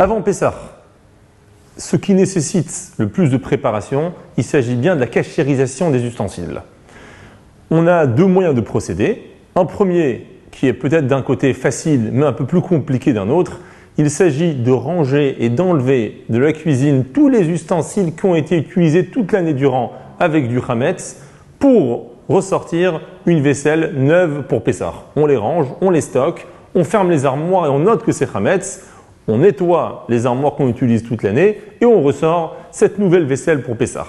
Avant Pessah, ce qui nécessite le plus de préparation, il s'agit bien de la cachérisation des ustensiles. On a deux moyens de procéder. Un premier qui est peut-être d'un côté facile mais un peu plus compliqué d'un autre. Il s'agit de ranger et d'enlever de la cuisine tous les ustensiles qui ont été utilisés toute l'année durant avec du chametz pour ressortir une vaisselle neuve pour Pessah. On les range, on les stocke, on ferme les armoires et on note que c'est chametz. On nettoie les armoires qu'on utilise toute l'année et on ressort cette nouvelle vaisselle pour Pessah.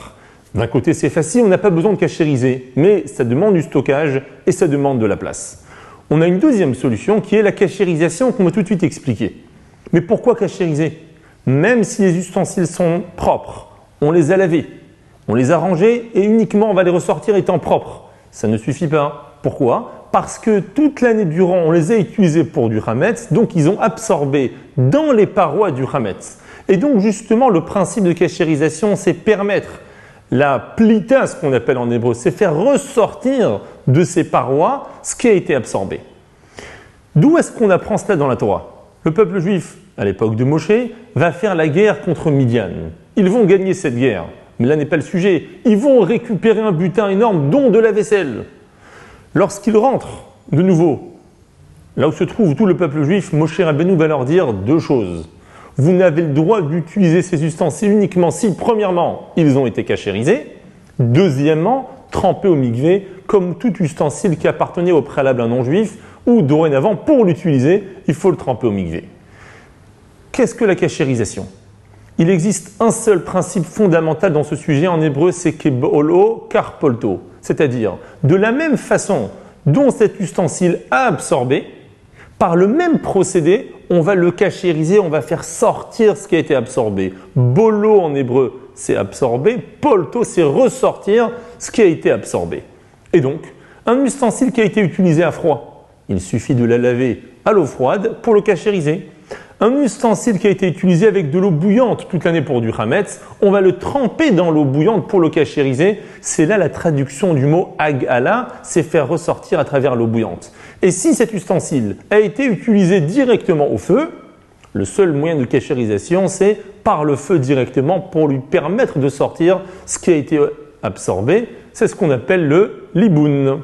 D'un côté, c'est facile, on n'a pas besoin de cachériser, mais ça demande du stockage et ça demande de la place. On a une deuxième solution qui est la cachérisation qu'on va tout de suite expliquer. Mais pourquoi cachériser? Même si les ustensiles sont propres, on les a lavés, on les a rangés et uniquement on va les ressortir étant propres. Ça ne suffit pas. Pourquoi? Parce que toute l'année durant, on les a utilisés pour du chametz, donc ils ont absorbé dans les parois du chametz. Et donc justement, le principe de cachérisation, c'est permettre la plita, ce qu'on appelle en hébreu, c'est faire ressortir de ces parois ce qui a été absorbé. D'où est-ce qu'on apprend cela dans la Torah? Le peuple juif, à l'époque de Moshe, va faire la guerre contre Midian. Ils vont gagner cette guerre, mais là n'est pas le sujet. Ils vont récupérer un butin énorme, dont de la vaisselle. Lorsqu'ils rentrent de nouveau, là où se trouve tout le peuple juif, Moshe Rabbeinu va leur dire deux choses. Vous n'avez le droit d'utiliser ces ustensiles uniquement si, premièrement, ils ont été cachérisés, deuxièmement, trempés au mikvé, comme tout ustensile qui appartenait au préalable à un non-juif, ou dorénavant, pour l'utiliser, il faut le tremper au mikvé. Qu'est-ce que la cachérisation? Il existe un seul principe fondamental dans ce sujet en hébreu, c'est kebolo karpolto, c'est-à-dire de la même façon dont cet ustensile a absorbé, par le même procédé, on va le cachériser, on va faire sortir ce qui a été absorbé. Bolo en hébreu, c'est absorber, polto, c'est ressortir ce qui a été absorbé. Et donc, un ustensile qui a été utilisé à froid, il suffit de la laver à l'eau froide pour le cachériser. Un ustensile qui a été utilisé avec de l'eau bouillante toute l'année pour du chametz, on va le tremper dans l'eau bouillante pour le cachériser. C'est là la traduction du mot agala, c'est faire ressortir à travers l'eau bouillante. Et si cet ustensile a été utilisé directement au feu, le seul moyen de cachérisation, c'est par le feu directement pour lui permettre de sortir ce qui a été absorbé. C'est ce qu'on appelle le liboun.